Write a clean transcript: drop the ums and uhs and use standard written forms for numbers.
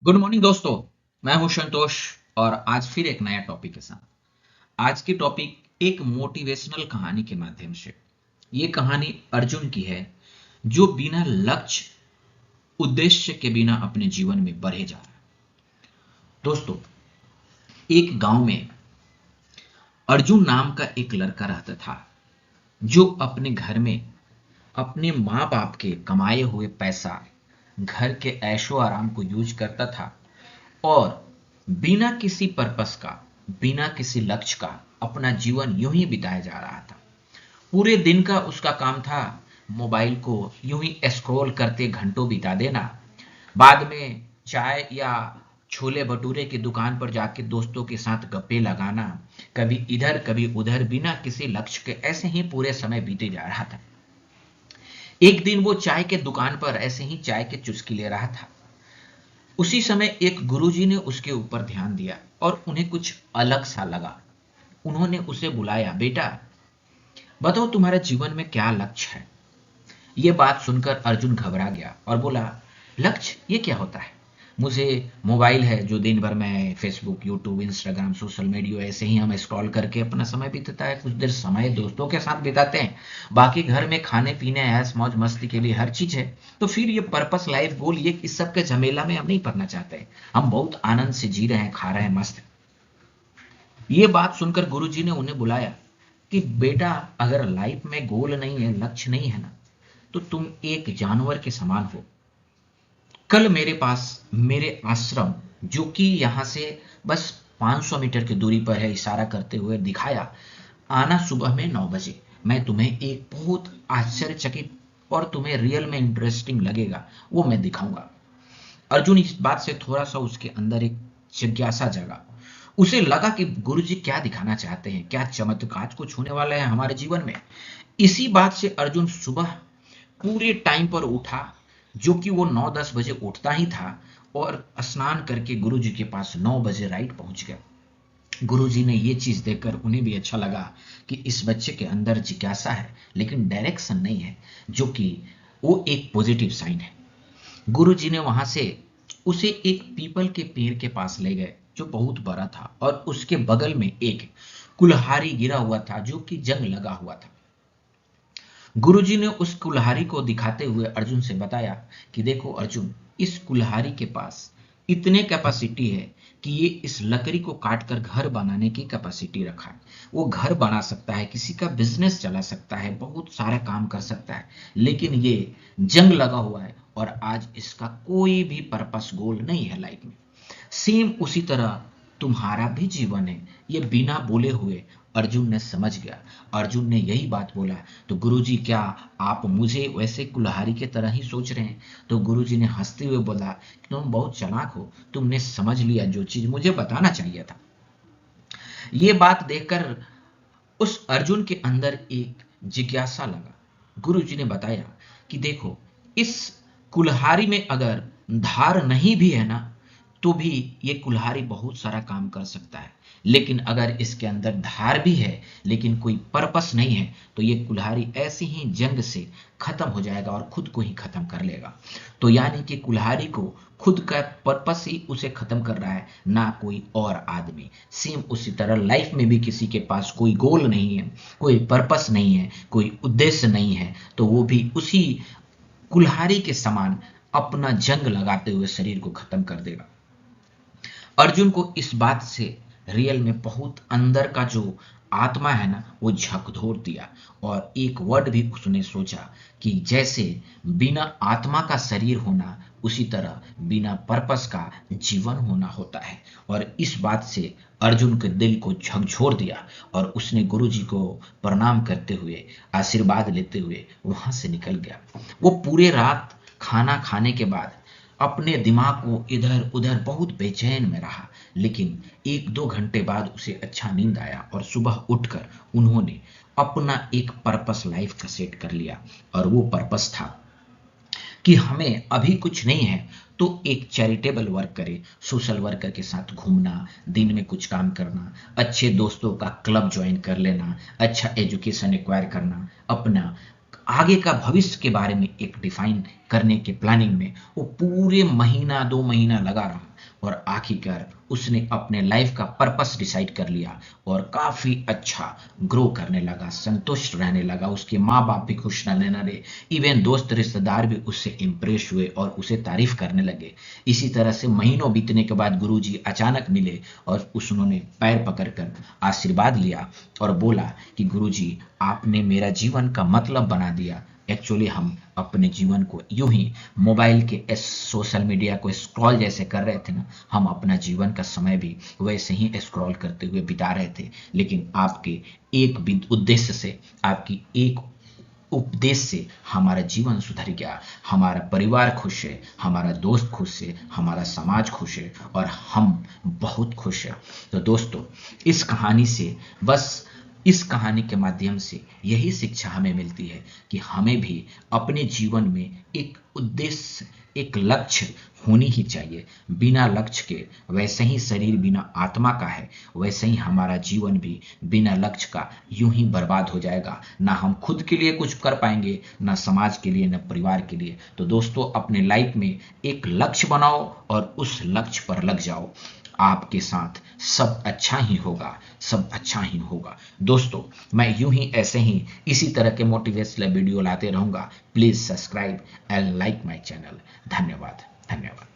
Good morning दोस्तों। मैं हूं संतोष और आज फिर एक नया टॉपिक के साथ। आज की टॉपिक एक मोटिवेशनल कहानी के माध्यम से। ये कहानी अर्जुन की है जो बिना लक्ष्य उद्देश्य के बिना अपने जीवन में बढ़े जा रहा है। दोस्तों, एक गांव में अर्जुन नाम का एक लड़का रहता था जो अपने घर में अपने माँ बाप के कमाए हुए पैसा घर के ऐशो आराम को यूज करता था और बिना किसी पर्पस का, बिना किसी लक्ष्य का अपना जीवन यूं ही बिताया जा रहा था। पूरे दिन का उसका काम था मोबाइल को यूं ही स्क्रॉल करते घंटों बिता देना। बाद में चाय या छोले भटूरे की दुकान पर जाके दोस्तों के साथ गप्पे लगाना, कभी इधर कभी उधर, बिना किसी लक्ष्य के ऐसे ही पूरे समय बीते जा रहा था। एक दिन वो चाय के दुकान पर ऐसे ही चाय के चुस्की ले रहा था। उसी समय एक गुरुजी ने उसके ऊपर ध्यान दिया और उन्हें कुछ अलग सा लगा। उन्होंने उसे बुलाया, बेटा बताओ तुम्हारे जीवन में क्या लक्ष्य है। ये बात सुनकर अर्जुन घबरा गया और बोला, लक्ष्य ये क्या होता है? मुझे मोबाइल है जो दिन भर मैं Facebook, YouTube, Instagram, social media ऐसे ही हम स्क्रॉल करके अपना समय बीतता है। कुछ देर समय दोस्तों के साथ बिताते हैं, बाकी घर में खाने पीने, ऐश मौज मस्ती के लिए हर चीज है। तो फिर ये पर्पस, लाइफ गोल, ये इस सब के झमेला में हम नहीं पड़ना चाहते। हम बहुत आनंद से जी रहे हैं, खा रहे हैं, मस्त। ये बात सुनकर गुरुजी ने उन्हें बुलाया कि बेटा, अगर लाइफ में गोल नहीं है, लक्ष्य नहीं है ना, तो तुम एक जानवर के समान हो। कल मेरे पास मेरे आश्रम, जो कि यहां से बस 500 मीटर की दूरी पर है, इशारा करते हुए दिखाया, आना सुबह में 9 बजे। मैं तुम्हें एक बहुत आश्चर्यचकित और तुम्हें रियल में इंटरेस्टिंग लगेगा वो मैं दिखाऊंगा। अर्जुन इस बात से थोड़ा सा उसके अंदर एक जिज्ञासा जगा। उसे लगा कि गुरुजी क्या दिखाना चाहते हैं, क्या चमत्कार कुछ होने वाला है हमारे जीवन में। इसी बात से अर्जुन सुबह पूरे टाइम पर उठा, जो कि वो 9-10 बजे उठता ही था, और स्नान करके गुरुजी के पास 9 बजे राइट पहुंच गया। गुरुजी ने ये चीज देखकर उन्हें भी अच्छा लगा कि इस बच्चे के अंदर जिज्ञासा है लेकिन डायरेक्शन नहीं है, जो कि वो एक पॉजिटिव साइन है। गुरुजी ने वहां से उसे एक पीपल के पेड़ के पास ले गए जो बहुत बड़ा था, और उसके बगल में एक कुल्हाड़ी गिरा हुआ था जो कि जंग लगा हुआ था। गुरुजी ने उस कुल्हाड़ी को दिखाते हुए अर्जुन से बताया कि देखो अर्जुन, इस कुल्हाड़ी के पास इतने कैपेसिटी है कि ये इस लकड़ी को काटकर घर बनाने की कैपेसिटी रखा है। वो घर बना सकता है, किसी का बिजनेस चला सकता है, बहुत सारा काम कर सकता है, लेकिन ये जंग लगा हुआ है और आज इसका कोई भी पर्पस, गोल नहीं है लाइफ में। सेम उसी तरह तुम्हारा भी जीवन है। ये बिना बोले हुए अर्जुन ने समझ गया। अर्जुन ने यही बात बोला तो गुरुजी, क्या आप मुझे वैसे कुल्हाड़ी की तरह ही सोच रहे हैं? तो गुरुजी ने हंसते हुए बोला कि तुम बहुत चालाक हो, तुमने समझ लिया जो चीज मुझे बताना चाहिए था। ये बात देखकर उस अर्जुन के अंदर एक जिज्ञासा लगा। गुरुजी ने बताया कि देखो, इस कुल्हाड़ी में अगर धार नहीं भी है ना, तो भी ये कुल्हाड़ी बहुत सारा काम कर सकता है। लेकिन अगर इसके अंदर धार भी है लेकिन कोई पर्पस नहीं है, तो ये कुल्हाड़ी ऐसी ही जंग से खत्म हो जाएगा और खुद को ही खत्म कर लेगा। तो यानी कि कुल्हाड़ी को खुद का पर्पस ही उसे खत्म कर रहा है, ना कोई और आदमी। सेम उसी तरह लाइफ में भी किसी के पास कोई गोल नहीं है, कोई पर्पस नहीं है, कोई उद्देश्य नहीं है, तो वो भी उसी कुल्हाड़ी के समान अपना जंग लगाते हुए शरीर को खत्म कर देगा। अर्जुन को इस बात से रियल में बहुत अंदर का जो आत्मा है ना, वो झकझोर दिया। और एक वर्ड भी उसने सोचा कि जैसे बिना आत्मा का शरीर होना, उसी तरह बिना पर्पस का जीवन होना होता है। और इस बात से अर्जुन के दिल को झकझोर दिया और उसने गुरुजी को प्रणाम करते हुए, आशीर्वाद लेते हुए वहां से निकल गया। वो पूरे रात खाना खाने के बाद अपने दिमाग को इधर उधर बहुत बेचैन में रहा, लेकिन 1-2 घंटे बाद उसे अच्छा नींद आया और सुबह उठकर उन्होंने अपना एक पर्पस लाइफ का सेट कर लिया। और वो पर्पस था कि हमें अभी कुछ नहीं है तो एक चैरिटेबल वर्क करें, सोशल वर्कर के साथ घूमना, दिन में कुछ काम करना, अच्छे दोस्तों का क्लब ज्वाइन कर लेना, अच्छा एजुकेशन एक्वायर करना, अपना आगे का भविष्य के बारे में एक डिफाइन करने के प्लानिंग में वो पूरे महीना 2 महीना लगा रहा। और आखिरकार उसने अपने लाइफ का पर्पस डिसाइड कर लिया और काफी अच्छा ग्रो करने लगा, संतुष्ट रहने लगा। उसके माँ बाप भी खुश रहने लगे, इवन दोस्त रिश्तेदार भी उससे इम्प्रेस हुए और उसे तारीफ करने लगे। इसी तरह से महीनों बीतने के बाद गुरुजी अचानक मिले और उन्होंने पैर पकड़कर आशीर्वाद लिया और बोला कि गुरुजी, आपने मेरा जीवन का मतलब बना दिया। एक्चुअली हम अपने जीवन को यूं ही मोबाइल के सोशल मीडिया को स्क्रॉल जैसे कर रहे थे ना, हम अपना जीवन का समय भी वैसे ही स्क्रॉल करते हुए बिता रहे थे। लेकिन आपके एक उद्देश्य से, आपकी एक उपदेश से हमारा जीवन सुधर गया, हमारा परिवार खुश है, हमारा दोस्त खुश है, हमारा समाज खुश है और हम बहुत खुश हैं। तो दोस्तों, इस कहानी से बस इस कहानी के माध्यम से यही शिक्षा हमें मिलती है कि हमें भी अपने जीवन में एक उद्देश्य, एक लक्ष्य होनी ही चाहिए। बिना लक्ष्य के, वैसे ही शरीर बिना आत्मा का है, वैसे ही हमारा जीवन भी बिना लक्ष्य का यूं ही बर्बाद हो जाएगा। ना हम खुद के लिए कुछ कर पाएंगे, ना समाज के लिए, ना परिवार के लिए। तो दोस्तों, अपने लाइफ में एक लक्ष्य बनाओ और उस लक्ष्य पर लग जाओ। आपके साथ सब अच्छा ही होगा, सब अच्छा ही होगा। दोस्तों, मैं यूं ही ऐसे ही इसी तरह के मोटिवेशनल वीडियो लाते रहूंगा। Please subscribe and like my channel. धन्यवाद, धन्यवाद।